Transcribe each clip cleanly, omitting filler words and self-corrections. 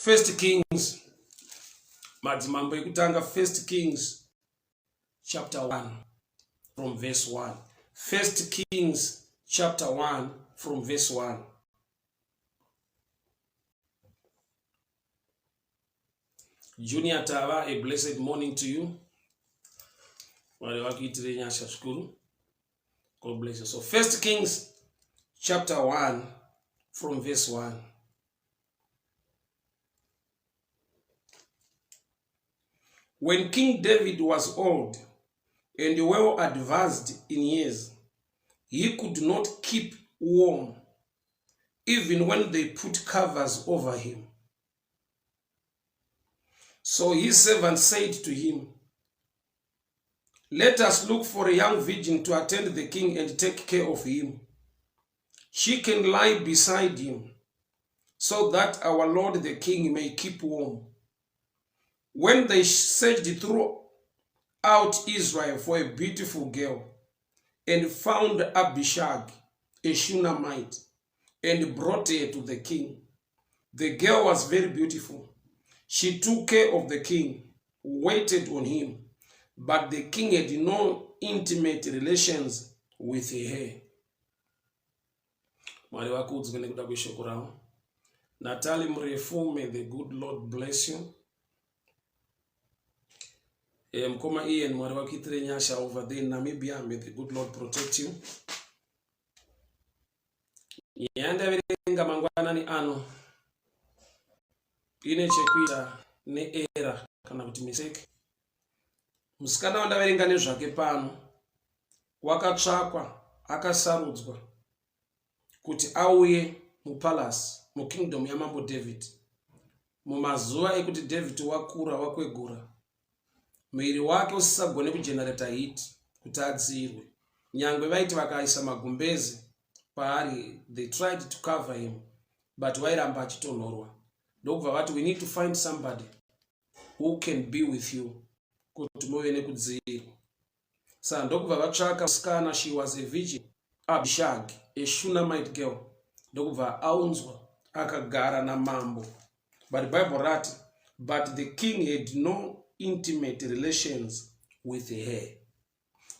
First Kings, madzimambo ekutanga, First Kings chapter 1 from verse 1. First Kings chapter 1 from verse 1. Junior Tava, a blessed morning to you. God bless you. So First Kings chapter 1 from verse 1. When King David was old and well advanced in years, he could not keep warm, even when they put covers over him. So his servant said to him, "Let us look for a young virgin to attend the king and take care of him. She can lie beside him, so that our lord the king may keep warm." When they searched throughout Israel for a beautiful girl and found Abishag, a Shunammite, and brought her to the king. The girl was very beautiful. She took care of the king, waited on him, but the king had no intimate relations with her. Natali mrefu, may the good Lord bless you. Mkoma Ian Mwariwakitire Nyasha over there in Namibia, may the good Lord protect you. Yanda virenga mangwana ni ano. Ine chekuita ne era kana kuti mistake. Musikana wanda virenga nezvake pano. Wakatsvakwa, akasarudzwa kuti auye mupalace, mukingdom yamambo David. Mumazuva ekuti David wakura wakwegura. Mwiri wake usisagone kugenerata heat kuti adzirwe. Nyangwe vaiti vakaisa magumbezi paari, they tried to cover him, but vairamba achitonhorwa. Ndokubva vati, we need to find somebody who can be with you kuti muve nekudzirwa. Saka ndokubva vatsvaka musikana, she was a virgin, Abishag, a Shunammite girl. Ndokubva aunzwa akagara namambo. But the Bible writes, but the king had no intimate relations with her.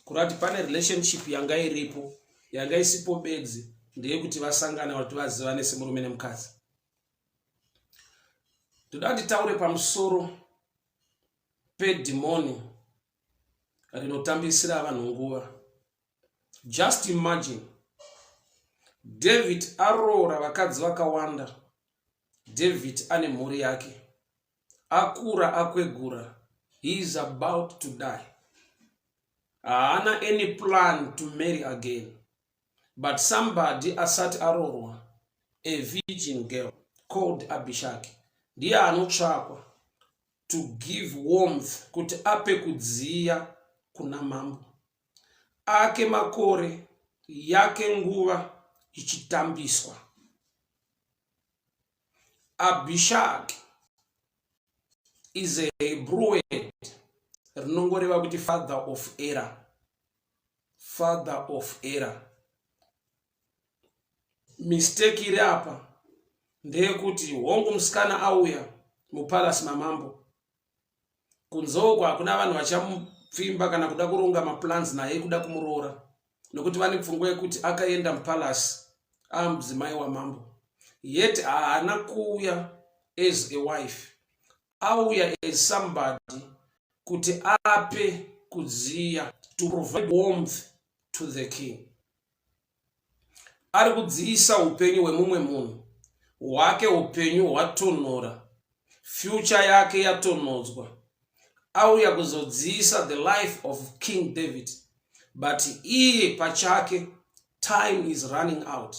Kurati pane relationship yanga iripo, yanga isipo bedzi, ndeye kuti vasangana kuti vazivane semurume nemukadzi. Toda nditaure pamusoro pedhimoni rinotambisira vanhu nguva. Just imagine, David aroora vakadzi vakawanda. David ane mhuri yake. Akura akwegura. He is about to die. Haana any plan to marry again. But somebody asati arorwa, a virgin girl called Abishag, ndiye anotsvakwa to give warmth, kuti ape kudziya kuna mambo. Ake makore, yake nguva ichitambiswa. Abishag is a Hebrew word rinongoreva kuti father of error. Father of error. Mistake iri apa ndeyekuti hongu musikana auya mupalasi mamambo, kunzoko hakuna vanhu vachamupfimba kana kuda kuronga maplans naye kuda kumuroora, nokuti vane pfungwa yekuti akaenda mupalasi amudzimai wamambo. Yet haana kuuya as a wife, auya as somebody kuti ape kudziya, to provide warmth to the king. Ari kudziisa upenyu hwemumwe munhu, hwake upenyu hwatonhora, future yake yatonhodzwa. Auya kuzodziisa the life of King David, but iye pachake time is running out.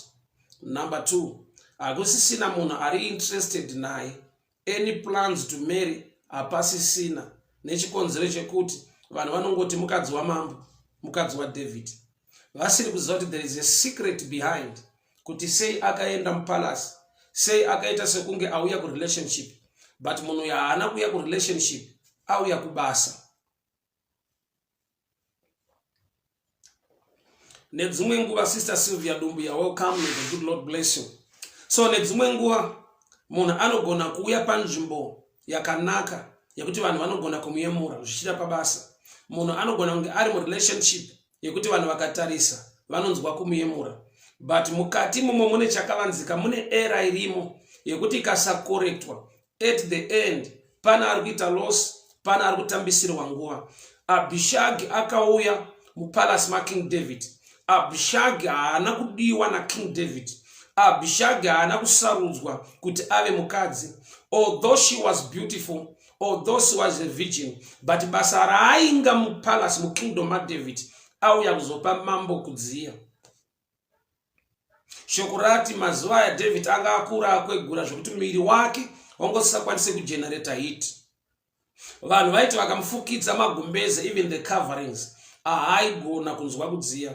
Number 2, hakusisina munhu ari interested naye. Any plans to marry hapasisina, nechikonzero chekuti vanhu vanongoti mukadzi wamambo, mukadzi waDavid. Vasiri kuziva kuti there is a secret behind, kuti sei akaenda mupalace, sei akaita sekunge auya kurelationship, but munhu haana kuuya kurelationship, auya kubasa. Nedzimwe nguva, Sister Sylvia Dumbuya, welcome, may the good Lord bless you. So nedzimwe nguva munhu anogona kuuya panzvimbo yakanaka yekuti vanhu vanogona kumuyemura zvichida pabasa. Munhu anogona kunge ari murelationship yekuti vanhu vakatarisa vanonzwa kumuyemura, but mukati mumo mune chakavanzika, mune era irimo yekuti ikasakorektwa at the end pana ari kuita loss, pana ari kutambisirwa nguva. Abishagi akauya mupalace making David. Abishagi haana kudiwa naking David. Abishagi haana kusarudzwa kuti ave mukadzi. Although she was beautiful, although she was a virgin, but basa raainga mupalace mukingdom maDavid auya kuzopa mambo kudziya. Shoko rati mazuva yaDavid anga akura akwegura zvokuti muviri wake wangosisakwanise kugenerata heat. Vanhu vaiti vakamufukidza magumbeze, even the coverings, haigona kunzwa kudziya.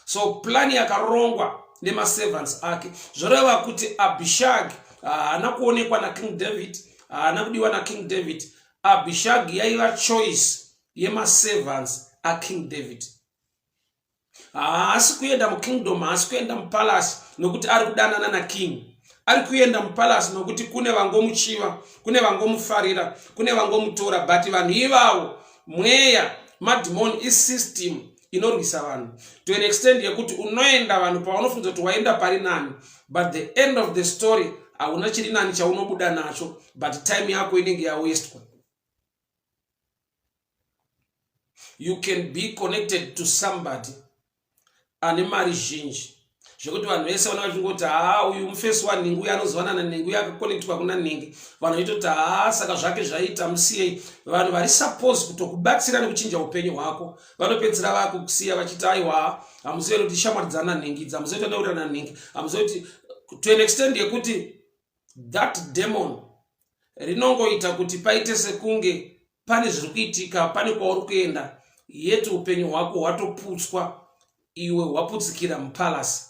So plan yakarongwa nemaservants ake zvoreva kuti Abishagi haana kuonekwa naking David, haana kudiwa naking David. Abishagi yaiva choice yemaservants aking David. Haasi kuenda mukingdom, haasi kuenda mupalace nokuti ari kudanana naking. Ari kuenda mupalace nokuti kune vangomuchiva, kune vangomufarira, kune vangomutora, but vanhu ivavo mweya madhimoni isystem inorwisa vanhu to an extent yekuti unoenda vanhu pavanofunza kuti waenda pari nani, but the end of the story hauna chiri nani chaunobuda nacho, but time yako inenge yawastwa. You can be connected to somebody ane mari zhinji zvekuti vanhu vese vana vachingoti uyu mufesi wanhingi uyu anozwanana nhingi uyu akakonektwa kuna nhingi, vanhu vaitoti saka zvake zvaita musiyei. Vanhu vari suppose kutokubatsira nekuchinja upenyu hwako vanopedzera vakukusiya vachiti aiwa hamuzivi kuti shamwaridzana nhingi, hamuzivi kuti anourana nhingi, hamuzivi kuti to an extent yekuti that demon rinongoita kuti paite sekunge pane zviri kuitika, pane kwauri kuenda, yeti upenyu hwako hwatoputswa, iwe hwaputsikira mupalace.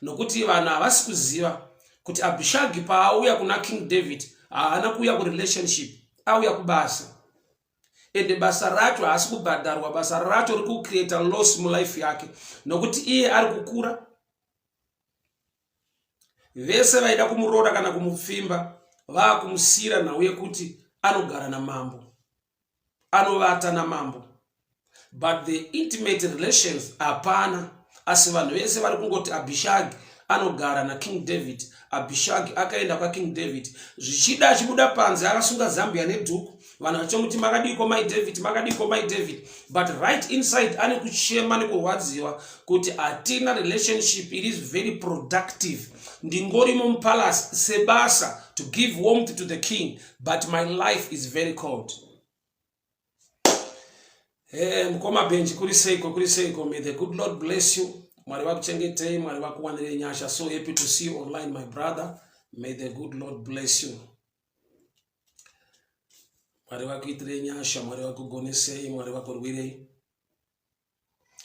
Nokuti vanhu havasi kuziva kuti Abishagi paauya kuna king David haana kuuya kurelationship, auya kubasa. Ende basa racho haasi kubhadharwa, basa racho riri kucreata loss mulife yake nokuti iye ari kukura. Vese vaida kumuroora kana kumupfimba vaakumusiyira nhau yekuti anogara namambo, anovata namambo, but the intimate relations hapana. Asi vanhu vese vari kungoti Abishagi anogara naking David, Abishagi akaenda kwaking David, zvichida achibuda panze akasunga zambia nedhuku, vanhu vachimuti makadiko mai David, makadiko mai David, but right inside ane kuchema nekurwadziwa kuti hatina relationship it is very productive. Ndingorimo mupalace sebasa to give warmth to the king, but my life is very cold. Mukoma benji kuriseiko. May the good Lord bless you. Mwari vakuchengetei, mwari vakuwanire nyasha. So happy to see you online, my brother. May the good Lord bless you. Mwari vakuitire nyasha, mwari vakugonesei, mwari vakurwirei.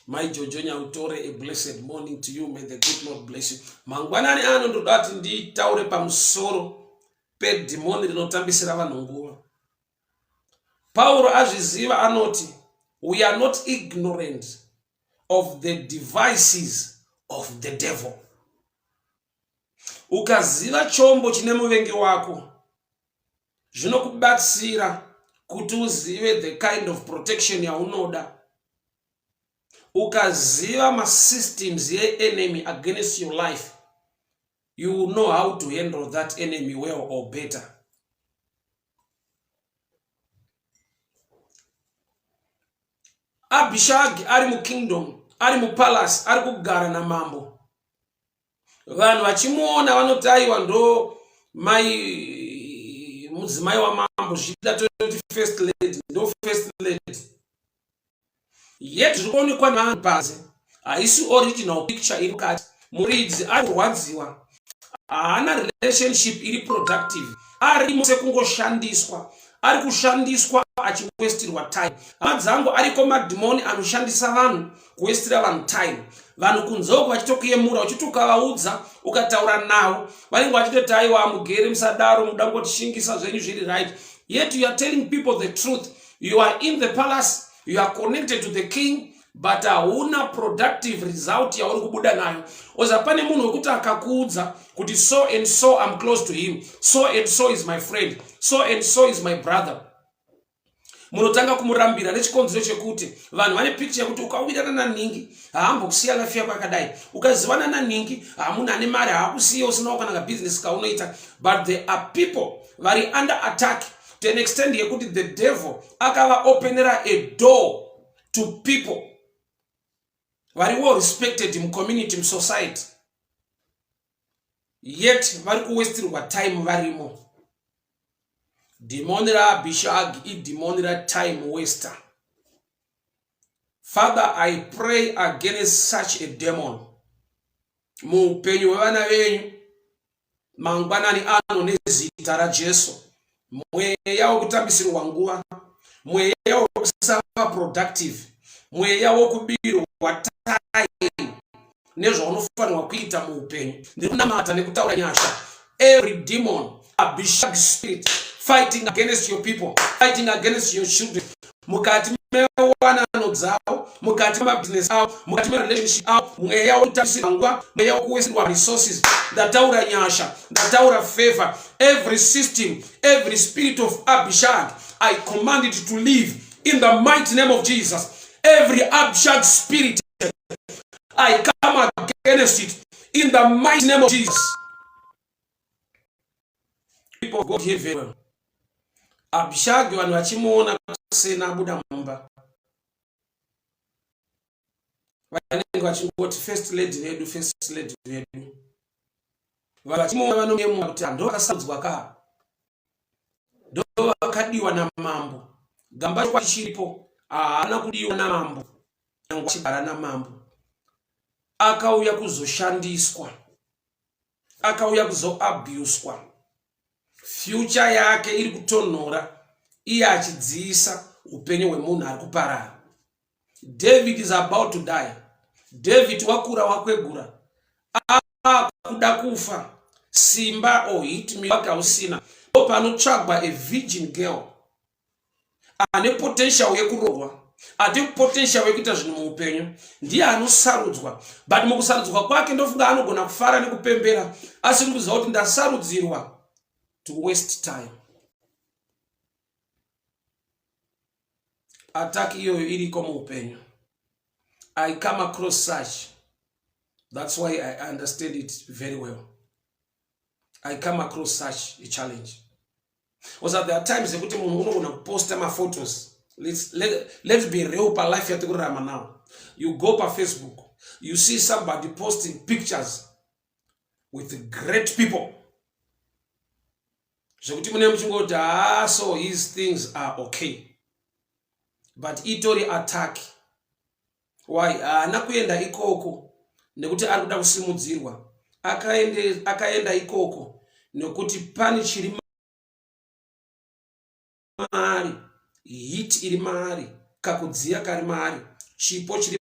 My Jojo Nyautore, a blessed morning to you. May the good Lord bless you. Mangwanani ano ndodati nditaure pamusoro pedhimoni rinotambisira vanhu nguva. Paulo azviziva anoti, we are not ignorant of the devices of the devil. Ukaziva chombo chine muvengi wako, zvinokubatsira kuti uzive the kind of protection yaunoda. Ukaziva masystems ye-enemy against your life, you will know how to handle that enemy well or better. Abishagi ari mu kingdom, ari mu palace, ari kugara na mambo. Vanhu vachimuona vanoti aiwa ndo mudzimai wa mambo, zvida toti first lady, ndo first lady. Yet zvikuonekwa navanhu panze haisi original picture iri mukati. Muridzi ari kurwadziwa, haana relationship iri productive, ari sekungoshandiswa, ari kushandiswa achiwestirwa time. Hama dzangu ariko madhimoni anoshandisa vanhu kuwestira vanhu time. Vanhu kunzoko vachitokuyemura, uchitokavaudza ukataura navo vanenge vachitoti aiwa mugere musadaro, muda kungotishingisa zvenyu zviri right. Yet you are telling people the truth. You are in the palace, you are connected to the king, but hauna productive result yauri kubuda nayo. Oza pane munhu wekuti akakuudza kuti so and so I'm close to him, so and so is my friend, so and so is my brother, munotanga kumurambira nechikonzero chekuti vanhu vane picture yekuti ukawirana naningi haambokusiya lafiya kwakadai, ukazivana naningi hamuna ane mari haakusiya usinawo kana business kaunoita. But there are people vari under attack to an extent yekuti the devil akava openera a door to people vari well respected in community, in society, yet vari kuwestirwa time varimo. Demon ra Bishag, I demon ra time waster. Father, I pray against such a demon. Mupenyu wana wenyu mangwana ni ano nezita ra Jesu. Mweya wokutambisirwa nguva, mweya wokusava productive, mweya wokubirwa time nezvaunofanirwa kuita muupenyu. Ndikunamata nekutaura nyasha. Every demon, a Bishag spirit fighting against your people, fighting against your children, mukati mewanano dzavo, mukati memabusiness avo, mukati merelationship avo, mweya wokutambisirwa nguva, mweya wokuwesirwa resources, ndataura nyasha, ndataura favor, every system, every spirit of Abishag, I command it to leave in the mighty name of Jesus. Every Abishag spirit, I come against it in the mighty name of Jesus. People of God hear very well. Abishag vanhu vachimuona kusena abuda mumba, vanenge vachingoti first lady vedu, first lady vedu. Vanhu vachimuona vanomuona kuti ndo vakasarudzwa ka, ndo vakadiwa namambo. Gamba kwachiripo haana kudiwa namambo, nyangwe achigara namambo. Akauya kuzoshandiswa, akauya kuzoabuswa. Future yake iri kutonhora, iye achidziisa upenyu hwemunhu ari kuparara. David is about to die. David wakura wakwegura, akuda kufa, simba or hit me wake hausina. Panotsvagwa a virgin girl ane potential yekurohwa, ane potential yekuita zvinhu muupenyu, ndiye anosarudzwa. But mukusarudzwa kwake ndofunga anogona kufara nekupembera, asi ndikuziva kuti ndasarudzirwa to waste time. Attack iyoyo iriko muupenyu. I come across such. That's why I understand it very well. I come across such a challenge. Also, there are times that munhu unogona kuposta ma photos. Let's be real pa life yatikurarama now. You go pa Facebook, you see somebody posting pictures with great people. So his things are okay. But itori attack. Why? Nakuenda ikoko nekuti ari kuda kusimudzirwa. Akaenda ikoko nekuti pani chiri maari, hit iri maari, kakudziya kari maari, chipo chiri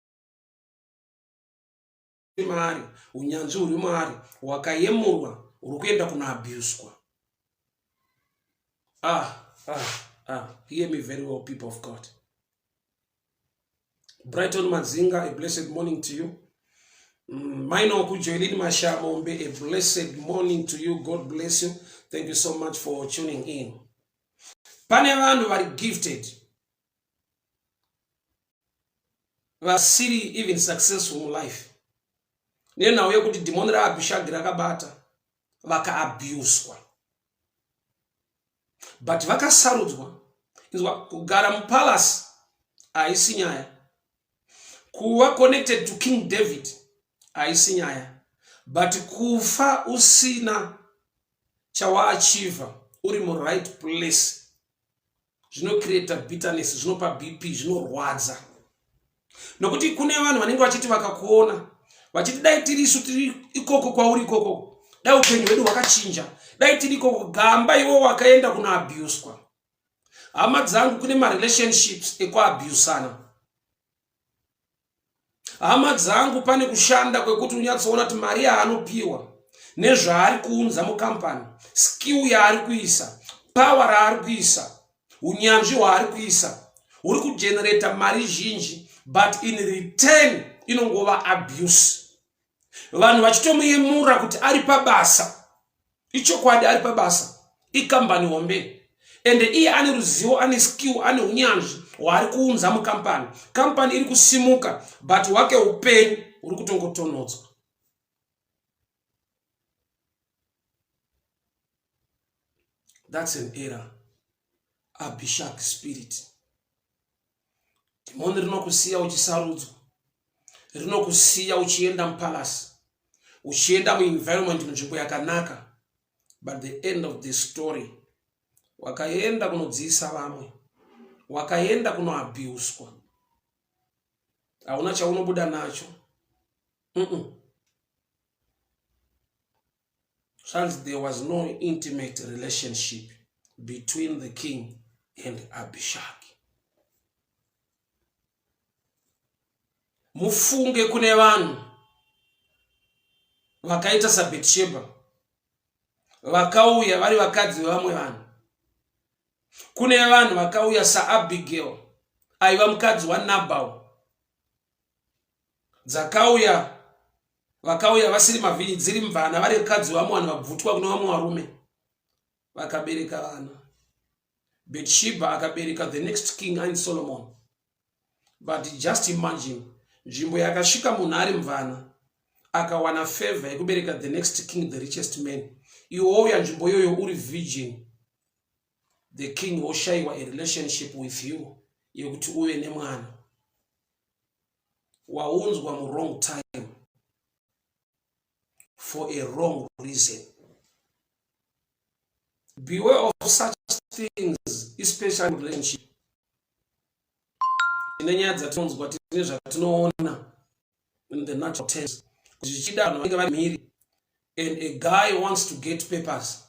maari, unyanzvi uri maari, wakayemurwa uri kuenda kunoabuswa. Hear me very well, people of God. Brighton Mazinga, a blessed morning to you. Minor Kujoelin Mashamombe, a blessed morning to you. God bless you. Thank you so much for tuning in. Panevandu were gifted, were silly, even successful in life. Nena uye kuti demon ra Abishag rakabata, vakaabuswa. But vakasarudzwa, izwa kugara mupalace haisi nyaya. Kuva connected to King David haisi nyaya. But kufa usina chawaachiva uri mu right place, zvino create bitterness, zvinopa BP, zvinorwadza. Nokuti kune vanhu vanenge vachiti vakakuona vachiti dai tiri isu tiri ikoko kwauri ikoko, dai upenyu hwedu hwakachinja, dai tiri ikoko, gamba iwo wakaenda kunoabuswa. Hama dzangu kune marelationships ekuabusana. Hama dzangu pane kushanda kwekuti unyatsoona kuti mari yaanopiwa nezvaari kuunza mukampani, skill yaari kuisa, power yaari kuisa, unyanzvi hwaari kuisa, uri kugenerata mari zhinji but in return inongova abuse. Vanhu vachitomuyemura kuti ari pabasa, ichokwadi ari pabasa, ikambani hombe, ende iye ane ruzivo, ane skill, ane unyanzvi hwaari kuunza mukampani. Kampani iri kusimuka, but wake upenyu uri kutongotonodzwa. That's an error. Abishag spirit. Demoni rinokusiya uchisarudzwa, rinokusiya uchienda mupalasi, uchienda muenvironment munzvimbo yakanaka, but the end of the story wakaenda kunodziisa vamwe, wakaenda kunoabuswa, hauna chaunobuda nacho. Since there was no intimate relationship between the king and Abishag. Mufunge kune vanhu vakaita saBetsheba, vakauya vari vakadzi vevamwe vanhu. Kune vanhu vakauya saAbigail, aiva mukadzi waNabal. Vakauya vasiri mavhiri, dziri mvana, vari vakadzi vamwe vanhu vabvutwa kuno vamwe varume, vakabereka vana. Betsheba akabereka the next king and Solomon. But just imagine, nzvimbo yakasvika munhu ari mvana akawana favor yekubereka the next king, the richest man. Iwoya nzvimbo yoyo uri virgin, the king oshayiwa a relationship with you yekuti uve nemwana. Waunzwa mu wrong time for a wrong reason. Beware of such things, especially in relationship. Inenyadza tinonzwa tine zvatinoona in the natural terms. And a guy wants to get papers.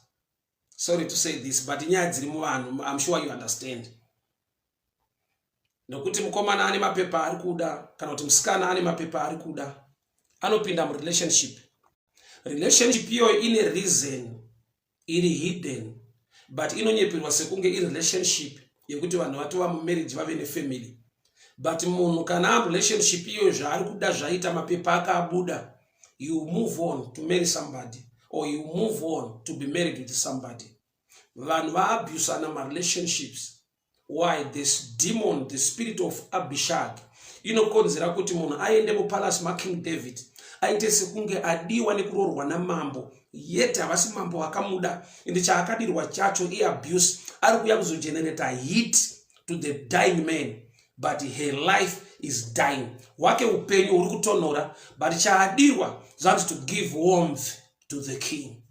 Sorry to say this, but I'm sure you understand. Nokuti mukomana ane mapepa ari kuda, kana kuti musikana ane mapepa ari kuda, anopinda mu relationship. Relationship iyo ine reason iri hidden, but inonyeperwa sekunge i relationship yekuti vanhu vatova mu marriage vave ne family. But munhu kana relationship iyo zvaari kuda zvaita mapepa akabuda, you move on to marry somebody, or you move on to be married with somebody. Vanhu va abuse ana ma relationships. Why? This demon, the spirit of Abishag, inokonzera kuti munhu aende mu palace ma King David, aite sekunge adiwa nekurorwa namambo, yet havasi mambo akamuda, ende chaakadirwa chacho I abuse, ari kuya kuzogenerate heat to the dying man, but her life is dying. Wake upenyu uri kutonora, but chaadirwa zvanzi to give warmth to the king.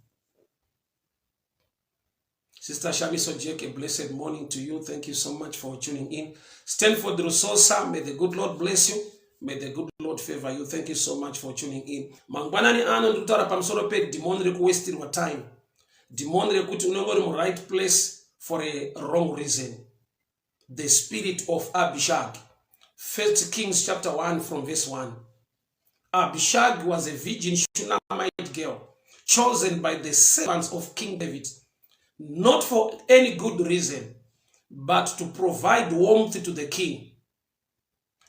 Sister Shamiso Jake, a blessed morning to you. Thank you so much for tuning in. Stanford Rusosa, may the good Lord bless you. May the good Lord favor you. Thank you so much for tuning in. Mangwanani ano ndutara pamsoro pe demon requested time. Demon rekuti unongori mu right place for a wrong reason. The spirit of Abishag. 1 Kings chapter 1 from verse 1. Abishag was a virgin Shunammite girl chosen by the servants of King David, not for any good reason, but to provide warmth to the king.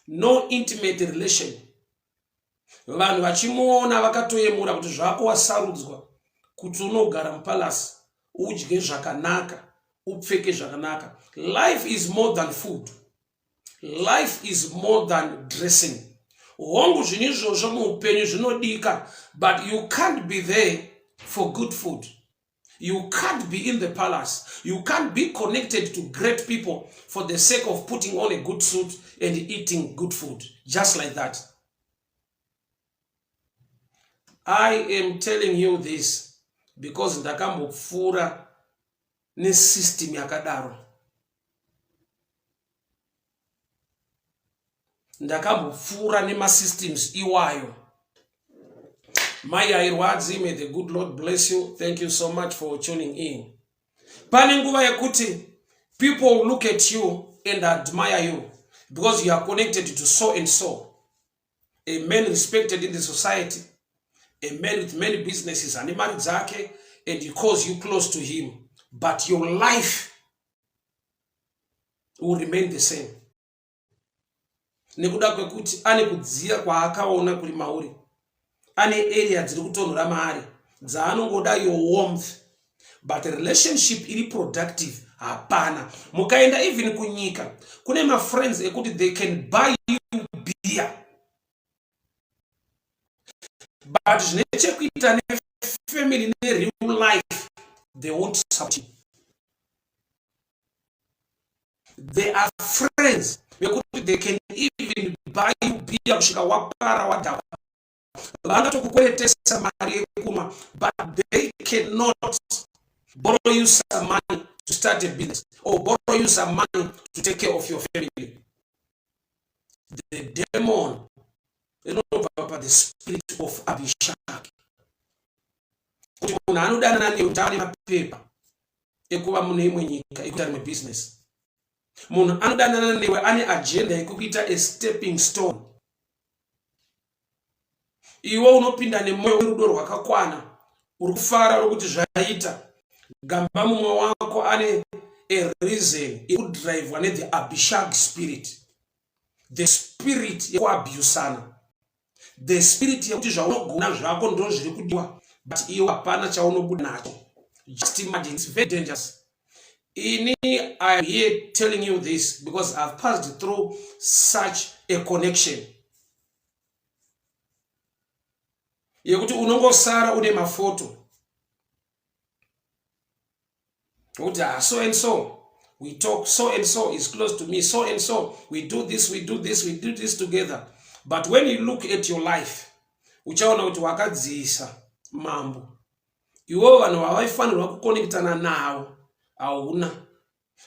No intimate relation. Vanhu vachimuona vakatoyemura kuti zvako wasarudzwa kuti unogara mupalasi, udye zvakanaka, upfeke zvakanaka. Life is more than food. Life is more than dressing. Hongu zvinizvozvo muupenyu zvinodika, but you can't be there for good food. You can't be in the palace. You can't be connected to great people for the sake of putting on a good suit and eating good food. Just like that. I am telling you this because ndakambopfura ne system yakadaro. Ndakambopfura ne ma systems iwayo. Maya Irwadzi, may the good Lord bless you. Thank you so much for tuning in. Pane nguva yekuti people look at you and admire you because you are connected to so and so. A man respected in the society, a man with many businesses, and he calls you close to him. But your life will remain the same. nekuda kwekuti ane kudziya kwaakaona kuri mauri, ane area dziri kutonhora maari dzaanongoda your warmth, but relationship iri productive hapana. Mukaenda even kunyika kune mafriends ekuti they can buy you beer, but zvine chekuita nefamily nereal life they won't support you. They are friends because they can even buy you beer kusvika wapara wadhakwa, vangatokukweretesa mari yekumwa, but they cannot borrow you some money to start a business or borrow you some money to take care of your family. The demon is not about the spirit of Abishag. Kuti munhu anodanana neutano mapepa ekuva munhu imwe nyika ekuita rimwe business. Munhu anodanana newe ane agenda yekukuita a stepping stone. Iwe unopinda nemoyo werudo rwakakwana, uri kufara rokuti zvaita. Gamba mumwe wako ane a reason yekudrivewa nethe Abishag spirit. The spirit yekuabusana. The spirit yekuti zvaunogona zvako ndo zviri kudiwa, but iwe hapana chaunobuda nacho. Just imagine, it's very dangerous. I am here telling you this because I've passed through such a connection. Yekuti unongosara une mafoto. So and so, we talk, so and so is close to me, so and so, we do this, we do this, we do this together. But when you look at your life, uchaona kuti wakadzisa mambo. Iwo vanhu vavaifanirwa kukonekitana nawo hauna.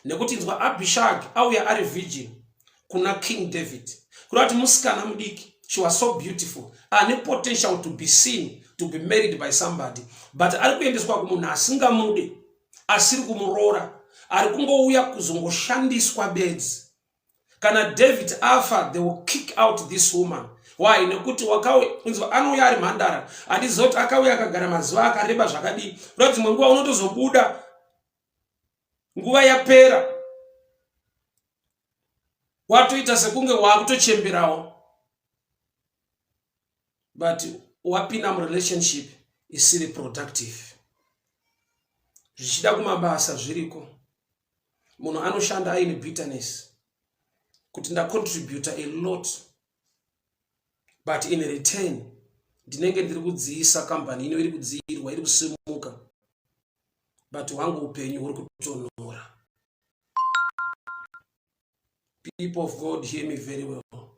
Nekuti nzwa Abishag auya ari virgin kuna King David. Kurati musikana mudiki, she was so beautiful, ane potential to be seen, to be married by somebody. But ari kuendeswa kumunhu asingamude, asiri kumurora, ari kungouya kuzongoshandiswa bedzi. Kana David afa, they will kick out this woman. Why? Nekuti anouya ari mhandara, handizoti akauya akagara mazuva akareba zvakadii. Kurati mwenguva unotozobuda, nguva yapera, watoita sekunge wakutochemberawo. But wapinda murelationship isiri productive. Zvichida kumabasa zviriko, munhu anoshanda aine bitterness kuti ndacontributa a lot, but in return ndinenge ndiri kudziisa company ino iri kudziirwa, iri kusimuka, but wangu upenyu huri kutonhora. People of God, hear me very well.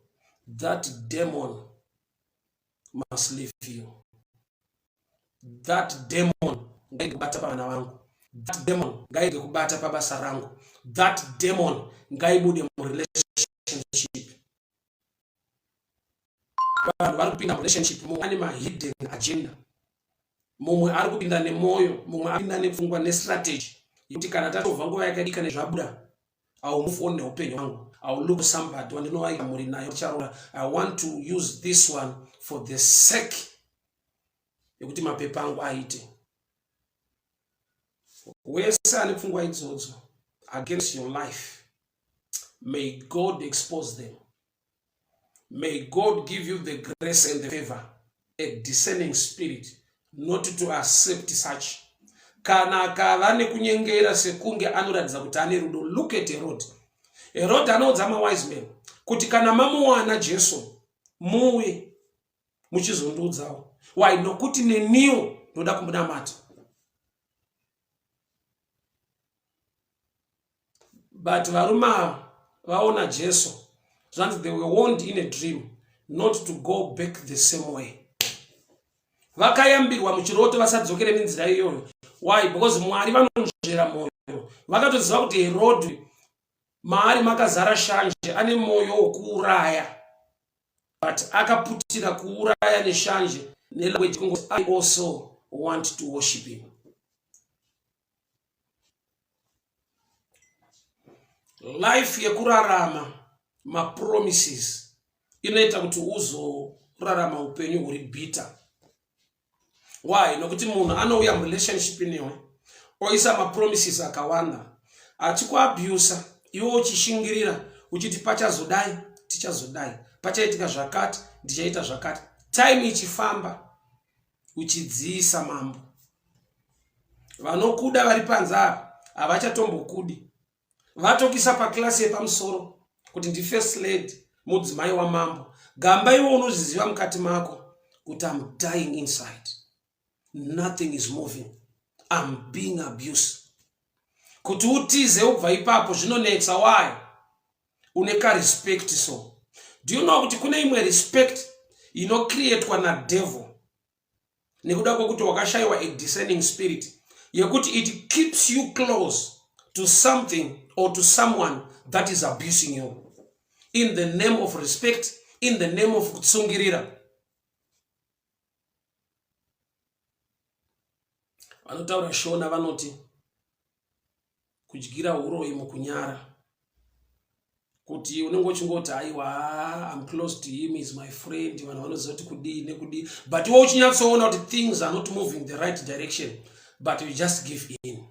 That demon must leave you. That demon ngaide kubata pavana vangu. That demon ngaide kubata pabasa rangu. That demon ngaibude mu relationship. Vanhu vari kupinda mu relationship, mumwe ane ma hidden agenda. Mumwe ari kupinda nemoyo, mumwe apinda nepfungwa nestrategy yekuti kana tatobva nguva yakadika nezvabuda, I will move on neupenyu hwangu. I will look for somebody wandinowaika muri nayo chaura. I want to use this one for the sake yekuti mapepa angu aite. Wese ane pfungwa idzodzo against your life, may God expose them. May God give you the grace and the favor, a discerning spirit, not to accept such. Kana kava nekunyengera sekunge anoratidza kuti ane rudo. Look at Herod. Herod anoudza wise men kuti kana mamuwana Jesu muwe muchizondiudzawo. Why? Nokuti neniwo ndoda kumunamata. But varuma vaona Jesu, they were warned in a dream not to go back the same way. Vakayambirwa muchiroto vasadzokere nenzira iyoyo. Why? Because Mwari vanonzvera moyo. Vakatoziva kuti Herod maari makazara shanje, ane moyo wokuuraya. But akaputira kuuraya neshanje nelanguage kungoti I also want to worship him. Life yekurarama ma promises inoita kuti uzorarama upenyu huri bitter. Why? Nokuti munhu anouya mu relationship newe oisa ma promises akawanda, achikuabusa, iwe uchishingirira uchiti pachazodai tichazodai, pachaitika zvakati, ndichaita zvakati. Time ichifamba uchidziisa mambo. Vanokuda vari panze apa havachatombokudi. Vatokisa paklasi yepamusoro kuti ndi first lady, mudzimai wamambo. Gamba iwo unozviziva mukati mako kuti I'm dying inside. Nothing is moving. I'm being abused. Kuti utize ubva ipapo zvinonetsa. Why? Uneka respect so. Do you know kuti kune imwe respect inocreatwa na devil nekuda kwekuti wakashaiwa a discerning spirit yekuti it keeps you close to something or to someone that is abusing you in the name of respect, in the name of kutsungirira. Vanotaura Shona vanoti kudyira uroyi mukunyara, kuti unenge uchingoti aiwa I'm close to him, is my friend, vanhu vanoziva kuti kudii nekudii, but iwe uchinyatsoona kuti things are not moving the right direction, but you just give in.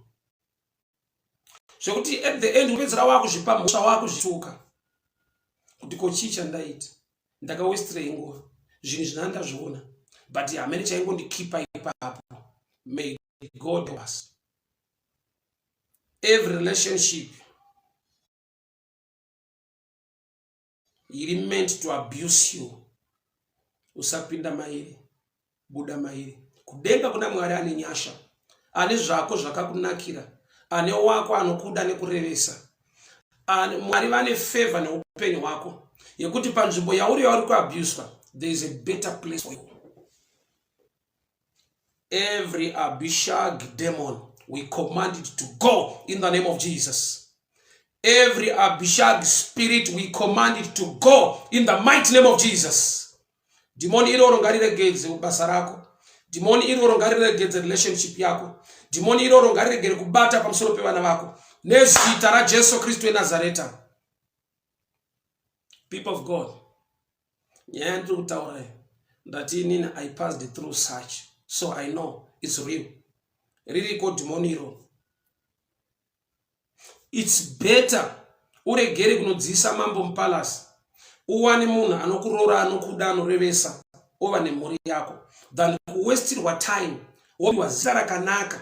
Zvekuti at the end upedzera wakuzvipa mhosva wakuzvituka kuti kochicha ndaita ndakawestirei nguva, zvinhu zvinandazviona, but hamene chaingondikipa ipapo. May God help us. Every relationship is meant to abuse you. Usapinda mairi, buda mairi. Kudenga kuna Mwari ane nyasha, ane zvako zvakakunakira, ane wako anokuda nekurevesa. Mwari vane favor neupenyu hwako yekuti panzvimbo yauri kuabuswa, there is a better place for you. Every Abishag demon, we command it to go in the name of Jesus. Every Abishag spirit, we command it to go in the mighty name of Jesus. Demon iroro ngariregedze basa rako. Demon iroro ngariregedze relationship yako. Demon iroro ngariregere kubata pamusoro pevana vako. Nezita ra Jesu Kristu eNazareta. People of God, nyaya ndiri kutaura ndati inini I passed through such, so I know it's real. Ririko demon iro. It's better uregere kunodzisa mambo mpalasi, uwane munhu anokuroora, anokuda, anorevesa, ova nemhuri yako, than kuwestirwa time wopiwa zita rakanaka,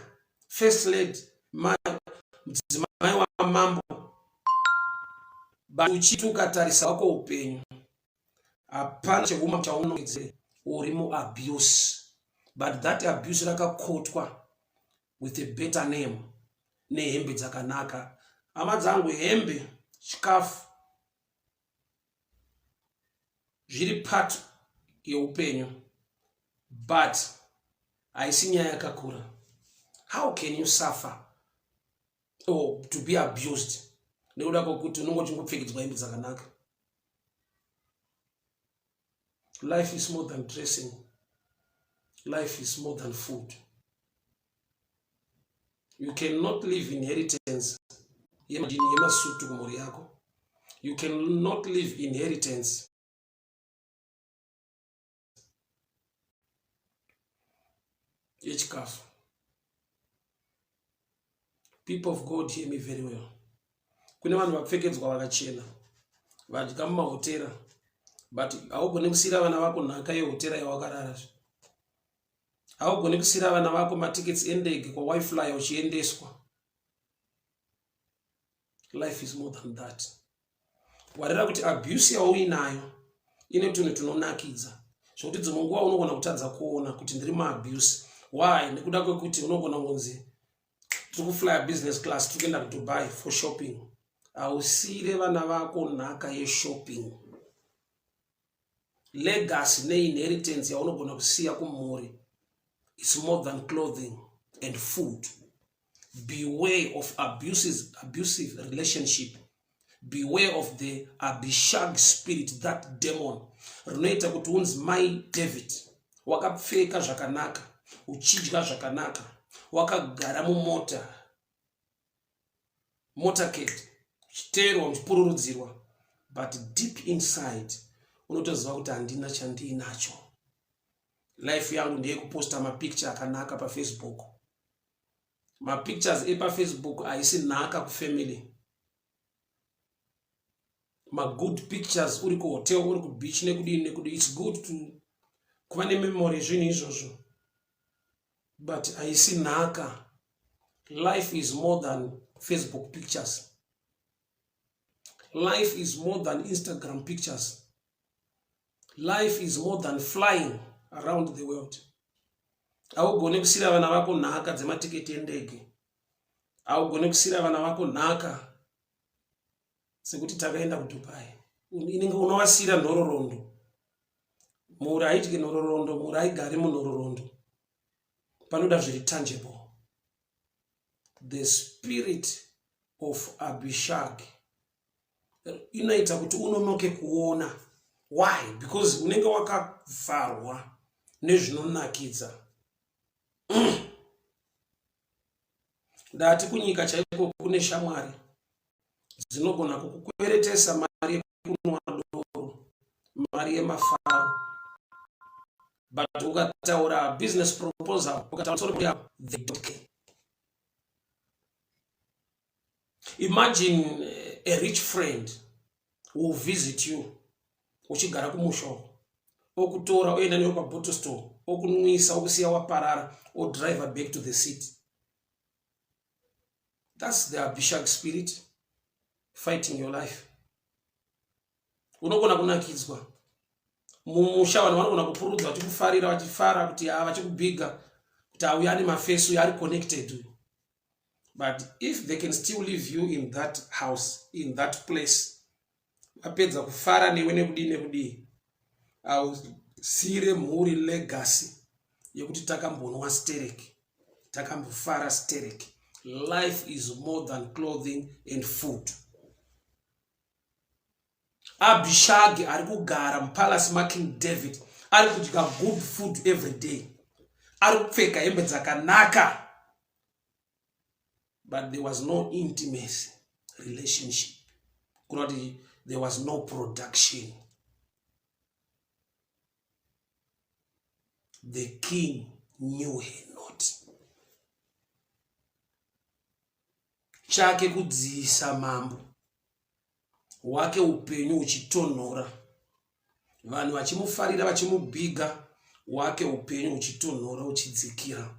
first lady, mudzimai wamambo, but uchitukatarisa wako upenyu, hapana chehuma chaunongedzere, uri muabuse, but that abuse rakakotwa with a better name, nehembe dzakanaka. Hama dzangu, hembe, chikafu zviri part yeupenyu, but haisi nyaya yakakura. How can you suffer or to be abused nekuda kwokuti unenge uchingopfekedzwa hembe dzakanaka? Life is more than dressing. Life is more than food. You cannot live inheritance yemasutu kumhuri yako. You cannot live inheritance yechikafu. People of God, hear me very well. Kune vanhu vakapfekedzwa vakachena, vadya mumahotera, but haugoni kusiyira vana vako nhaka yehotera yawakarara. Haugoni kusiyira vana vako matickets endege kwaWiFly uchiendeswa. Life is more than that. Warira kuti abuse yauinayo ine tunhu tunonakidza, zvokuti dzimwe nguva unogona kutadza kuona kuti ndiri muabuse. Why? Nekuda kwekuti unogona kunzi tiri kufly business class, tiri kuenda kuDubai for shopping. Hausiyire vana vako nhaka yeshopping. Legacy neinheritance yaunogona kusiya kumhuri, it's more than clothing and food. Beware of abusive relationship. Beware of the Abishag spirit, that demon. Rinoita kuti unzi mai David, wakapfeka zvakanaka, uchidya zvakanaka, wakagara mumota, motorcade, uchiteerwa, uchipururudzirwa, but deep inside unotoziva kuti handina chandinacho. Life yangu ndeye kuposta mapicture akanaka paFacebook. Mapictures epa Facebook haisi nhaka kufamily. good pictures uri kuhotel uri kubeach nekudi. It's good to kuva nememory zvinhu izvozvo, but haisi nhaka. Life is more than Facebook pictures. Life is more than Instagram pictures. Life is more than flying around the world. Haugone kusira vana vako nhaka dzematiketi endege. Haugone kusira vana vako nhaka sekuti takaenda kuDubai. Inenge unovasira nhororondo. Muri haidye nhororondo, muri haigare munhororondo. Panoda zviri tangible. The spirit of Abishag inoita kuti unonoke kuona. Why? Because unenge wakavharwa nezvinonakidza. Ndati kunyika chaiko kune shamwari dzinogona kukukweretesa mari yekunwa doro, mari yemafaro. But ukataura business proposal, ukataura they don't care. Imagine a rich friend who will visit you uchigara kumusho, okutora oenda newe pabottle store, okunwisa okusiya waparara, or drive her back to the city. That's the Abishag spirit fighting your life. Unogona kunakidzwa mumusha, vanhu vanogona kupurudza vachikufarira vachifara kuti vachikubiga kuti auya ane mafesu yari connected. But if they can still leave you in that house, in that place, vapedza kufara newe nekudi, ausire mhuri legacy yekuti takambonwa stereki, takambofara stereki. Life is more than clothing and food. Abishag ari kugara mupalace making David, ari kudya good food every day, ari kupfeka hembe dzakanaka. But there was no intimacy, relationship. There was no production. The king knew her not. Chake kudziisa mambo wake upenyu uchitonhora, vanhu vachimufarira vachimubiga, wake upenyu uchitonhora uchidzikira.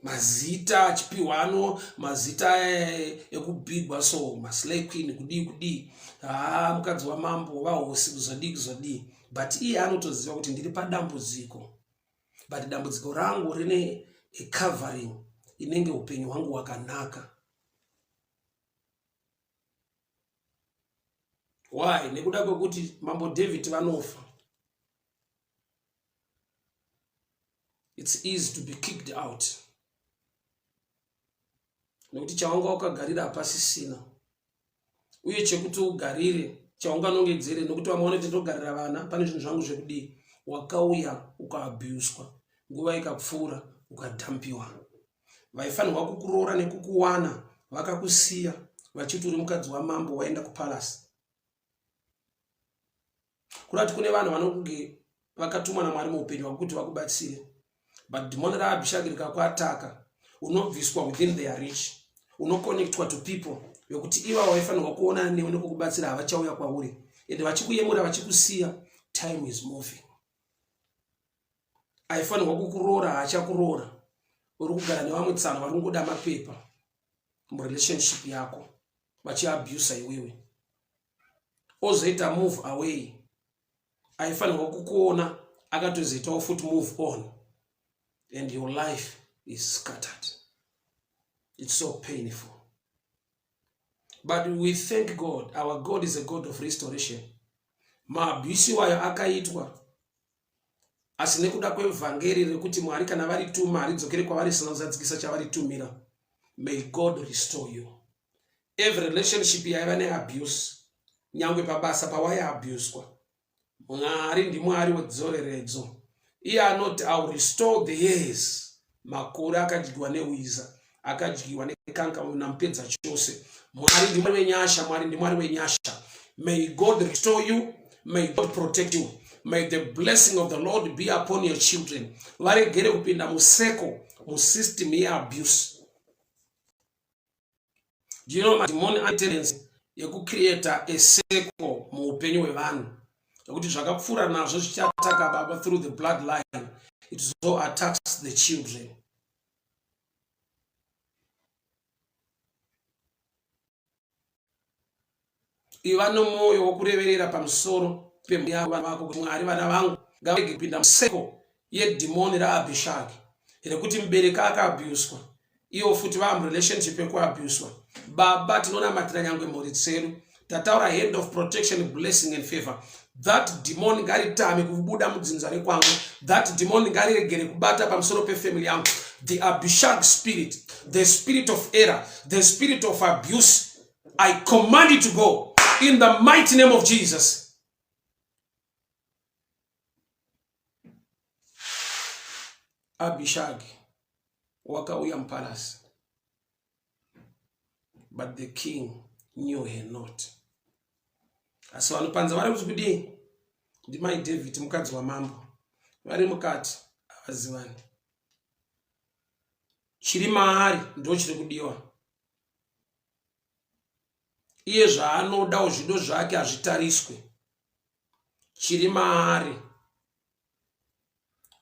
Mazita achipiwano, mazita ekubigwa, so maslay queen kudi mukadzi wamambo vahosi kuzodi. But iye anotoziva kuti ndiri padambudziko, but dambudziko rangu rine a covering inenge upenyu hwangu wakanaka. Why? Nekuda kwekuti mambo David vanofa. It's easy to be kicked out. Nekuti chaunga wakagarira pasisina, uye chekuti ugarire chaunga nongedzere, nekuti vamaona kuti ndogarira vana pane zvinhu zvangu zvekudi, wakauya ukaabuswa, nguva ikapfuura ukadhampiwa. Vaifanirwa kukuroora nekukuwana vakakusiya vachiti uri mukadzi wamambo waenda kupalace. Kurati kune vanhu vanonge vakatumwa naMwari muupenyu hwako kuti vakubatsire, but dhimoni raAbishag rikakuataka, unobviswa within their reach, unoconnectwa to people yokuti iva vaifanirwa kuona newe nekukubatsira havachauya kwauri, ende vachikuyemura vachikusiya. Time is moving. Aifanirwa kukuroora haachakuroora. Uri kugara nevamwe tsana vari kungoda mapepa murelationship yako, vachiabusa iwewe, ozoita move away. Aifanirwa kukuona akatozoitawo futi move on, and your life is scattered. It's so painful. But we thank God. Our God is a God of restoration. Maabisi wayo akaitwa asi nekuda kwevhangeri rekuti Mwari kana varituma aridzokere kwavari sinozadzikisa chavaritumira. May God restore you. Every relationship yaiva neabuse, nyangwe pabasa pawaiabuswa, Mwari ndiMwari wedzoreredzo. Iye anoti I will restore the years. Makore akadyiwa newiza, akadyiwa nekanka nampedza chose. Mwari ndiMwari wenyasha, Mwari ndiMwari wenyasha. May God restore you. May God protect you. May the blessing of the Lord be upon your children. Varegere kupinda museko, musystem ya abuse. Do you know madimoni ane tendency yekucreate a circle muupenyu hwevanhu nokuti zvakapfuura nazvo zvichataka baba through the bloodline, it so attacks the children. Iva nomwoyo wokureverera pamusoro pemweya wako kuti Mwari, vana vangu ngavarege kupinda museko yedhimoni raabhishagi rekuti mubereki akaabhuswa, iwo futi vaa murelationship yekuabhuswa. Baba, tinonamatira nyangwe mhuri dzedu, tataura hand of protection, blessing and favor. That demon ngaritame kubuda mudzinza rekwangu. That demon ngariregere kubata pamusoro pefamily yangu. The Abishag spirit, the spirit of error, the spirit of abuse, I command you to go in the mighty name of Jesus. Abishag wakauya mpalasi, but the king knew her not. Asi vanopanza vari kuti kudii? Ndimai David mukadzi wamambo, vari mukati havazivani. Chiri maari ndo chiri kudiwa. Iye zvaanodawo zvido zvake hazvitariswe. Chiri maari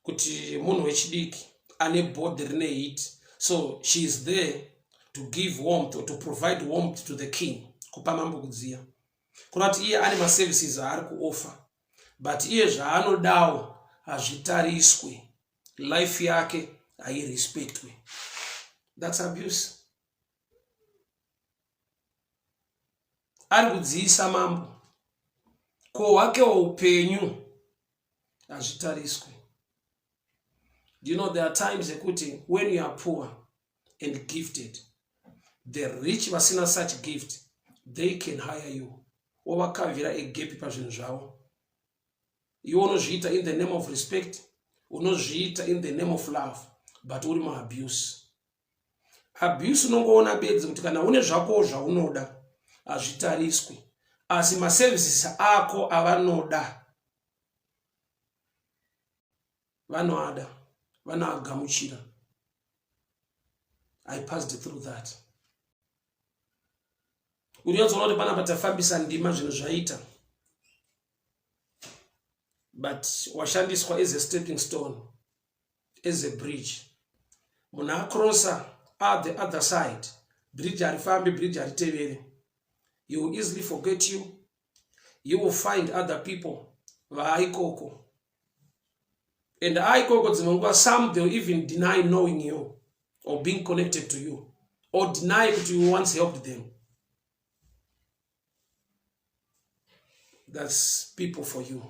kuti munhu wechidiki ane body rine heat, so she is there to give warmth or to provide warmth to the king, kupa mambo kudziya. Kuna kuti iye ane maservices aari kuoffer, but iye zvaanodawo hazvitariswe, life yake hairespectwe. That's abuse. Ari kudziisa mambo, ko wake waupenyu hazvitariswe. Do you know there are times ekuti when you are poor and gifted, the rich vasina such gift, they can hire you. Ovakavira egepi pazvinhu zvavo. Iwe unozviita in the name of respect, unozviita in the name of love, but uri maabuse. Abuse unongoona bedzi kuti kana une zvako zvaunoda hazvitariswi, asi maservices ako avanoda vanoada, vanoagamuchira. I passed through that. Unyanzona kuti pana patafambisa ndima zvinhu zvaita, but washandiswa as a stepping stone, as a bridge. Munhu acrossa at the other side, bridge harifambi, bridge haritevere. He will easily forget you. You will find other people vaaikoko. And aikoko dzimwe some they will even deny knowing you or being connected to you, or deny that you once helped them. That's people for you.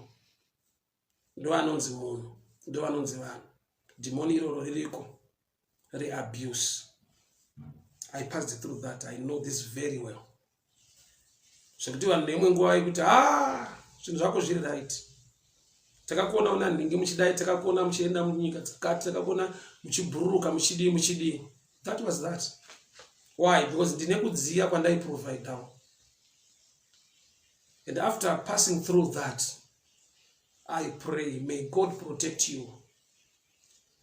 Ndo anonzi munhu, ndo anonzi vanhu. Demoni iroro ririko, re-abuse. I passed through that. I know this very well. Zvekuti vanhu neimwe nguva yekuti zvinhu zvako zviri right. Takakuona una nhingi muchidai, takakuona muchienda munyika dzakati, takakuona muchibhururuka muchidii. That was that. Why? Because ndine kudziya kwandai provide now. And after passing through that, I pray, may God protect you.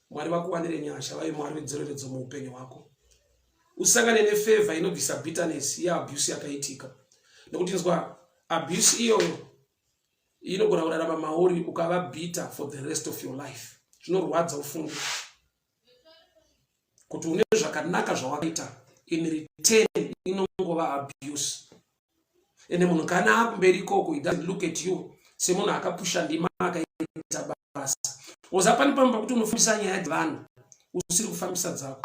Mwari vakuwanire nyasha, vai Mwari vedzereredzo muupenyu hwako. Usangane nefavor inobvisa bitterness yeabuse yakaitika. Nokuti nzwa abuse iyoyo inogona kurarama mauri ukava bitter for the rest of your life. Zvinorwadza ufunge kuti une zvakanaka zvawakaita, in return inongova abuse. Ene munhu kana akumberi koko, he doesn't look at you semunhu akapusha ndima akaita basa. Uzapani pamba kuti unofambisa nyaya dzevanhu usiri kufambisa dzako.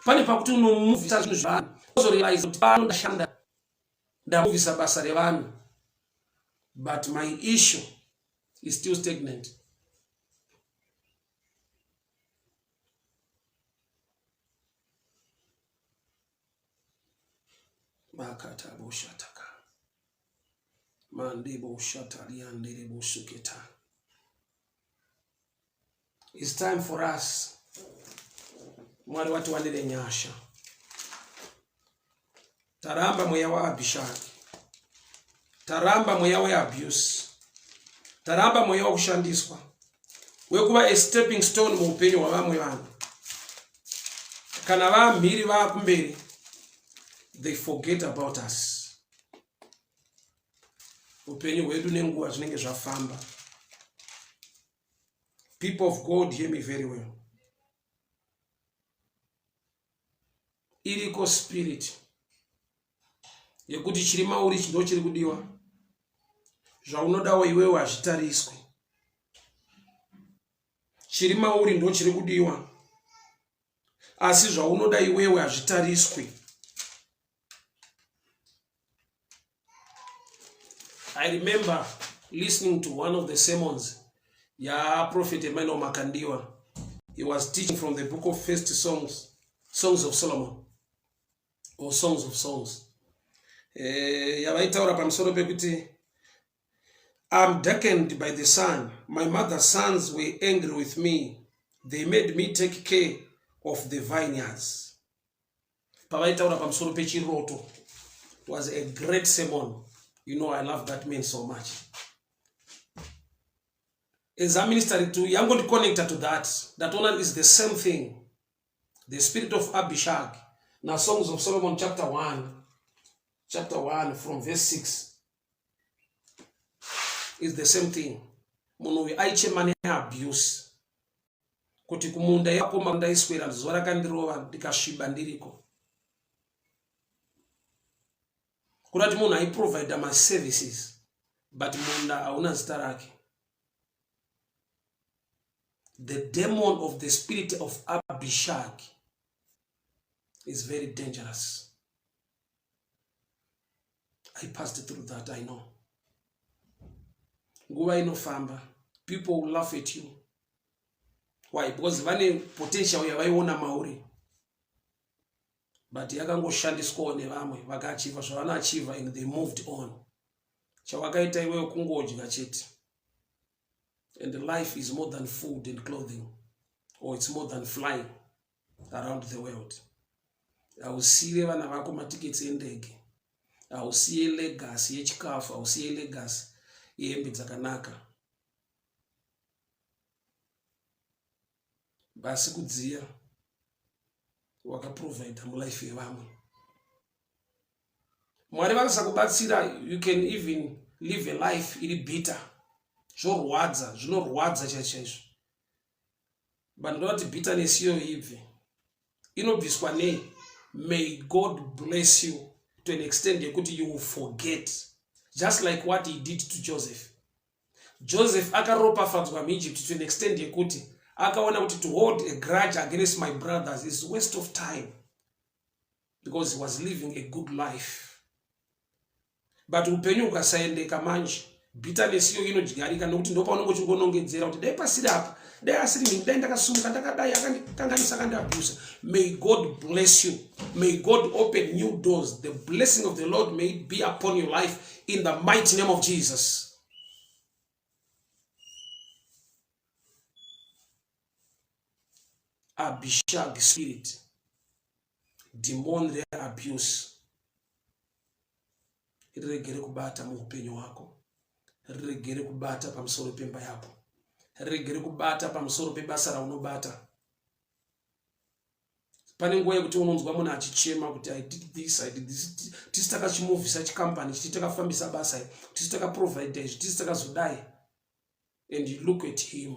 Pane pakuti unomuvisa zvinhu zvavanhu uzorealize kuti pano ndashanda ndamuvisa basa revanhu, but my issue is still stagnant. Makata boshataka mande boshatalia ndere bosuketa. It's time for us, Mwari watu wanile nyasha. Taramba mweya wa abishagi, taramba mweya wa abuse, taramba mweya wa kushandiswa, wekuba a stepping stone muupenyu wa vamwe vanhu. Kana vamhiri vakumberi they forget about us. Upenyu hwedu nenguva zvinenge zvafamba. People of God, hear me very well. Iriko spirit yekuti chiri mauri ndo chiri kudiwa. Zvaunodawo iwewe hazvitariswi. Chiri mauri ndo chiri kudiwa. Asi zvaunoda iwewe hazvitariswi. I remember listening to one of the sermons. Prophet Emmanuel Makandiwa. He was teaching from the book of First Songs of Solomon, or Songs of Songs. Yavaitaura pamusoro pekuti, I'm darkened by the sun. My mother's sons were angry with me. They made me take care of the vineyards. Pavaitaura pamusoro pechiroto. It was a great sermon. You know, I love that man so much. As a minister to I'm going to connect to that one is the same thing. The spirit of Abishag. Now Songs of Solomon chapter 1 from verse 6 is the same thing. Munhu aiche mane abuse. Kuti kumunda yako manda iswera zuva rakandirova ndikasviba ndiriko. Kurati munhu aiprovide my services but munda hauna zita rake. The demon of the spirit of Abishag is very dangerous. I passed through that, I know. Nguva inofamba, people will laugh at you. Why? Because vane potential yavaiona mauri. But yakangoshandiswa nevamwe vakaachiva zvavanoachiva and they moved on. Chawakaita iwewe kungodya chete. And life is more than food and clothing, or it's more than flying around the world. Ausiye vana vako matiketi endege. Ausiye legacy yechikafu, ausiye legacy yehembe dzakanaka. Basi kudziya wakaprovide mulife yevamwe. Mwari vakasakubatsira, you can even live a life iri bitter. Zvinorwadza chaizvo. But not bitterness iyo ibve. Inobviswa nei? May God bless you to an extent yekuti you will forget. Just like what he did to Joseph. Joseph akaropafadzwa muEgypt to an extent yekuti akaona kuti to hold a grudge against my brothers is a waste of time. Because he was living a good life. But upenyu ukasaendeka manje. Bitterness yo inodyarika nokuti ndo paunenge uchingonongedzera kuti dai pasiri apa dai asiri mimi dai ndakasumuka ndakadai akandikanganisa akandiabuse. May God bless you. May God open new doors. The blessing of the Lord may it be upon your life in the mighty name of Jesus. Abishag spirit, demon re abuse, iregere kubata muupenyu wako. Regere kubata pamusoro pemba yako. Regere kubata pamusoro pebasa raunobata. Pane nguva yekuti unonzwa munhu achichema kuti I did this. Tisi takachimuvhisa chikampani, tisi takafambisa basa, tisi takaprovide, tisi takazodai. And you look at him.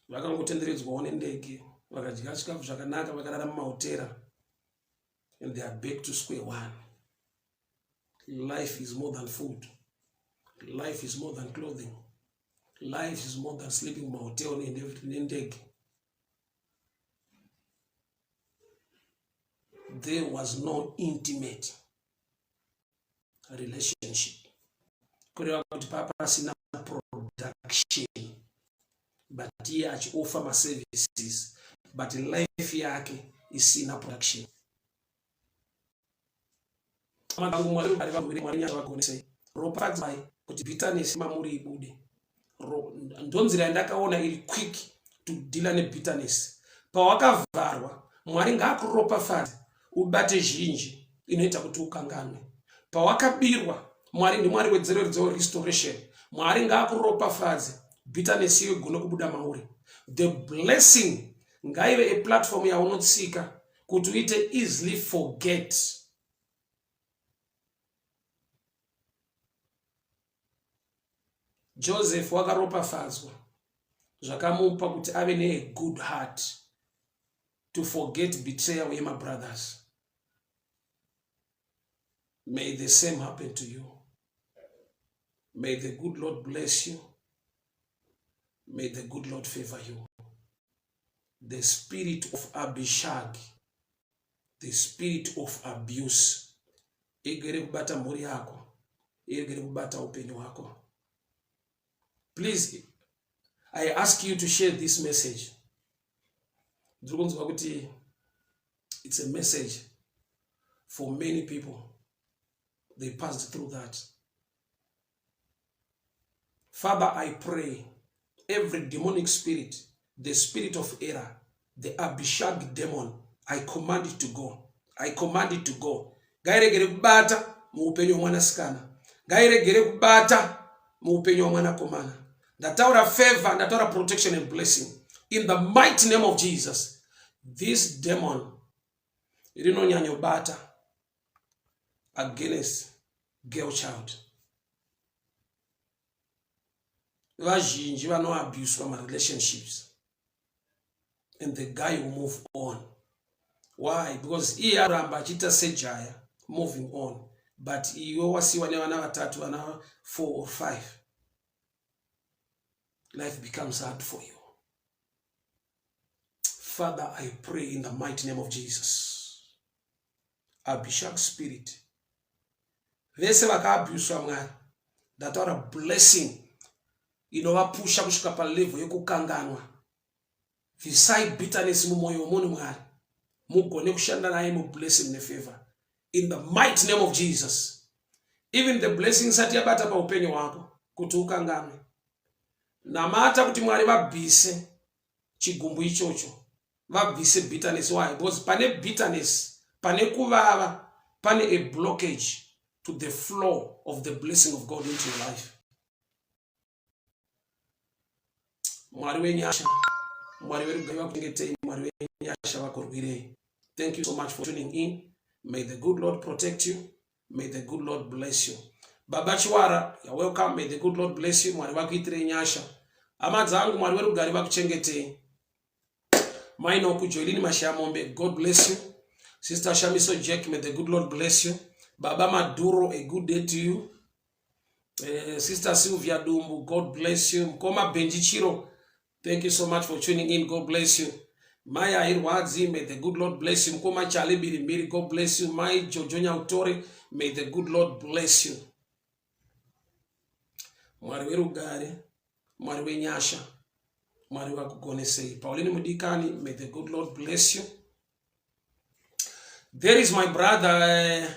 Vakangotenderedzwawo nendege, vakadya chikafu zvakanaka, vakarara mumahotera. And they are back to square one. Life is more than food. Life is more than clothing. Life is more than sleeping in my hotel and everything. There was no intimate relationship. Papa sina production, but he actually offer my services. But in life yake is sina production. Kuti bitterness mamuri ibude. Ndonzira ndakaona iri quick to deal ne bitterness. Pawakavharwa, Mwari ngaakuropafadze ubate zhinji inoita kuti ukanganwe. Pawakabirwa, Mwari ndi Mwari wedzeredzo restoration. Mwari ngaakuropafadze bitterness iyo igone kubuda mauri. The blessing ngaive a platform yaunotsika kuti uite easily forget. Joseph wakaropafadzwa zvakamupa kuti ave ne good heart to forget betrayal yema brothers. May the same happen to you. May the good Lord bless you. May the good Lord favor you. The spirit of Abishag, the spirit of abuse, igere kubata mhuri yako, igere kubata upenyu wako. Please, I ask you to share this message. It's a message for many people. They passed through that. Father, I pray every demonic spirit, the spirit of error, the Abishag demon, I command it to go. I command it to go. Gairegere kubata muupenyo mwana skana. Gairegere kubata muupenyo mwana komana. Ndataura favor, ndataura protection and blessing. In the mighty name of Jesus, this demon, irino nyanyo bata against girl child. Vazhinji vano abuse from relationships. And the guy will move on. Why? Because he aramba chita sejaya, moving on. But iwe wasiwa ne vana vatatu, vana 4 or 5. Life becomes hard for you. Father, I pray in the mighty name of Jesus. Abishag spirit. Vese vaka abuse wa Mwari. That are a blessing. Inovapusha kusvika palevel yekukanganwa. Visai bitterness mumoyo muni Mwari. Mugone kushanda naye mu blessing ne favor. In the mighty name of Jesus. Even the blessings ati yabata pa upenyo wako kuti ukanganwe. Namata kuti Mwari vabvise chigumbu ichocho. Vabvise bitterness. Why? Because pane bitterness, pane kuvava, pane a blockage to the flow of the blessing of God into your life. Mwari wenyasha, Mwari werugawa kungetei, Mwari wenyasha wakorwirei. Thank you so much for tuning in. May the good Lord protect you. May the good Lord bless you. Baba Chiwara, you're welcome. May the good Lord bless you. Mwari wakuitire nyasha. Amadzangu Mwari werugari wakuchengetei. Maino kujoilini Mashamombe, God bless you. Sister Shamiso Jack, may the good Lord bless you. Baba Maduro, a good day to you. Sister Sylvia Dumbu, God bless you. Mkoma Benjichiro, thank you so much for tuning in. God bless you. Maya Irwadzi, may the good Lord bless you. Mkoma Chalibiri Miri, God bless you. Mai Jojonya Utore, may the good Lord bless you. Mwari werugari, Mwari wenyasha, Mwari wakugonesei. Pauline Mudikani, may the good Lord bless you. There is my brother.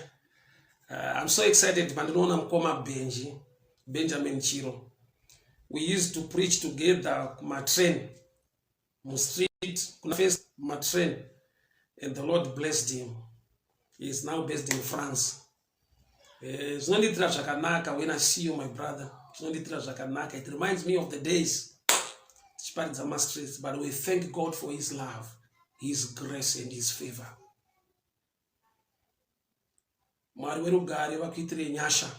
I'm so excited. Mandona Mkoma Benjamin Chiro. We used to preach together. My train, my street, my train, and the Lord blessed him. He is now based in France. It's not when I see you, my brother. It reminds me of the days. But we thank God for His love, His grace, and His favor. Mwari werugari vakuitire nyasha.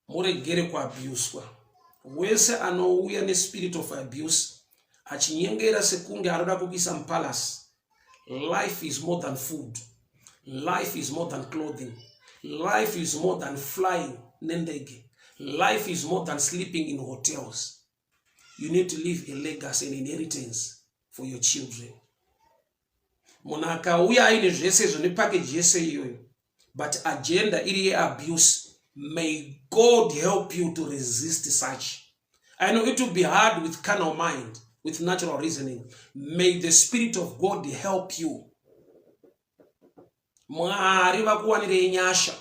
Muregere kwa abuse. Wese anouya ne spirit of abuse. Achinyengera sekunge aroda kukisa mpalace. Life is more than food. Life is more than clothing. Life is more than flying nendege. Life is more than sleeping in hotels. You need to leave a legacy and inheritance for your children. Monaka uya aine zvese zvone package yese iyoyo. But agenda iri abuse. May God help you to resist such. I know it will be hard with carnal mind, with natural reasoning. May the Spirit of God help you. Mwari vakuwanire nyasha.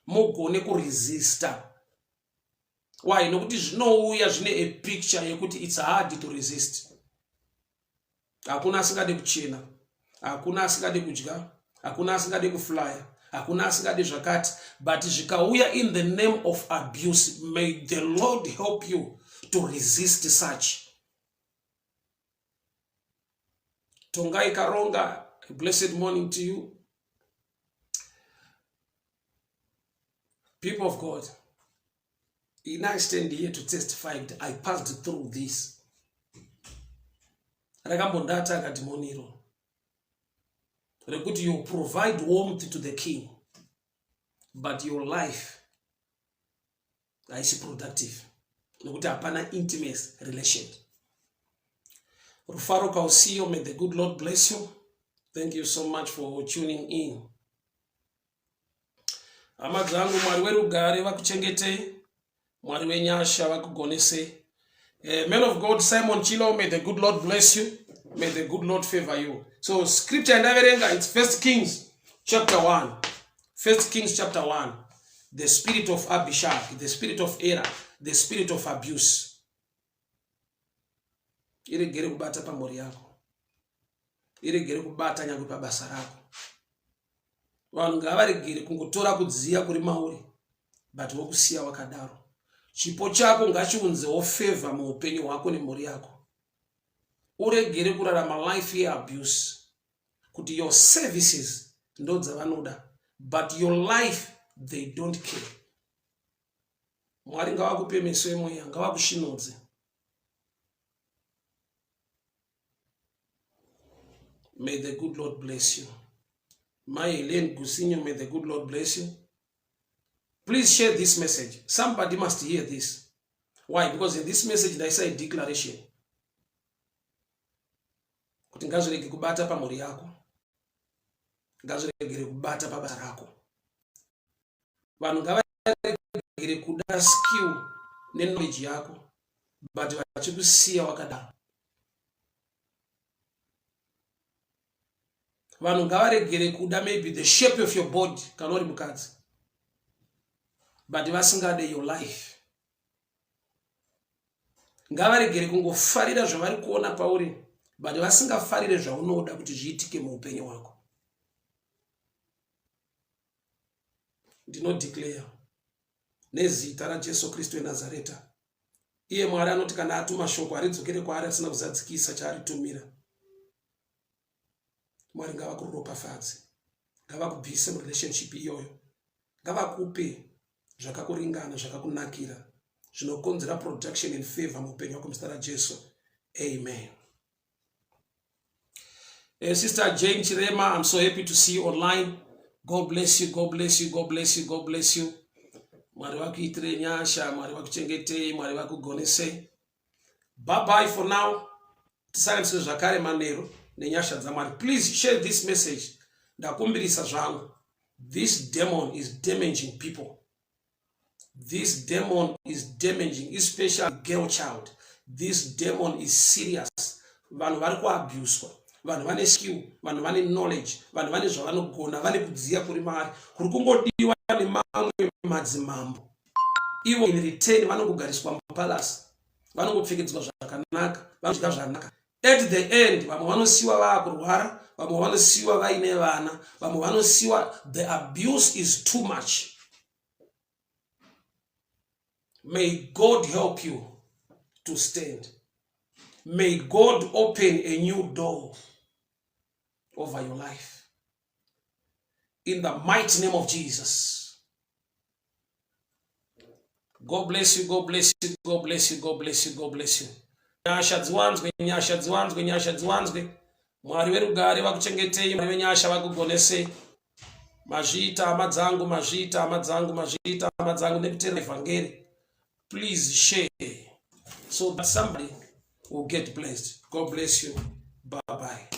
Mugone kuresista. Why? Nokuti zvinouya zvine a picture yekuti it's hard to resist. Hakuna asingade kuchena. Hakuna asingade kudya. Hakuna asingade kuflya. Hakuna asingade zvakati. But zvikauya in the name of abuse, may the Lord help you to resist such. Tongai karonga A blessed morning to you. People of God, I stand here to testify that I passed through this. Rakambondata akatimoniro. Rekuti you provide warmth to the king, but your life is productive. Nekuti hapana intimate relation. Rufaro Kausio, may the good Lord bless you. Thank you so much for tuning in. Amadzangu mwari werugare vakuchengetei, mwari wenyasha vakugonese. Man of God Simon Chilo, may the good Lord bless you. May the good Lord favor you. So scripture and everything, it's 1 Kings chapter 1. 1 Kings chapter 1. The spirit of Abishag, the spirit of error, the spirit of abuse. Iregere kubata pamori yako. Iregere kubata nyangwe pa basa rako. Vanhu ngavaregere kungotora kudziya kuri mauri, but vokusiya wakadaro. Chipo chako ngachiunzewo favor muupenyu hwako nemhuri yako. Uregere kurarama life ye abuse. Kuti your services ndo dzavanoda, but your life they don't care. Mwari ngavakupe meso emweya, ngavakushinodze. May the good Lord bless you. My Elaine Gusinho, may the good Lord bless you. Please share this message. Somebody must hear this. Why? Because in this message there is a declaration. Kuti ngazvirege kubata pamhuri yako. Ngazvirege kubata pabasa rako. Vanhu ngavaregere kuda skill neknowledge yako, but vachikusiya wakadaro. Vanhu ngavaregere kuda maybe the shape of your body kana uri mukadzi, but vasingade your life. Ngavaregere kungofarira zvavari kuona pauri, but vasingafarire zvaunoda kuti zviitike muupenyu hwako. Ndinodeclare nezita raJesu Kristu weNazareta, iye Mwari anoti kana atuma shoko aridzokere kwaari asina kuzadzikisa chaaritumira. Mwari ngavakuropafadze, ngavakubvise murelationship iyoyo, ngavakupe zvakakuringana, zvakakunakira, zvinokonzera production and favor muupenyu hwako muzita raJesu. Amen. Sister Jane Chirema, I'm so happy to see you online. God bless you, God bless you, God bless you, God bless you. Mwari vakuitire nyasha, Mwari vakuchengetei, Mwari vakugonese. Bye bye for now. Tisanganisire zvakare manero nenyasha dzaMwari. Please share this message. Ndakumbirisa zvangu. This demon is damaging people. This demon is damaging, especially girl child. This demon is serious. Vanhu vari kuabuswa. Vanhu vane skill, vanhu vane knowledge, vanhu vane zvavanogona, vane kudziya kuri Mwari. Kuri kungodiwa nemamwe madzimambo. Ivo in return vanongogariswa mupalace. Vanongopfekedzwa zvakanaka, vanodya zvakanaka. At the end, vamwe vanosiyiwa vakurwara, vamwe vanosiyiwa vaine vana, vamwe vanosiyiwa. The abuse is too much. May God help you to stand. May God open a new door over your life. In the mighty name of Jesus. God bless you, God bless you, God bless you, God bless you, God bless you. Nyasha dziwanzwe, nyasha dziwanzwe, nyasha dziwanzwe. Mwari werugare vakuchengetei, Mwari wenyasha vakugonese. Mazvita amadzangu, mazvita amadzangu, mazvita amadzangu nekutera evangeli. Please share so that somebody will get blessed. God bless you. Bye bye.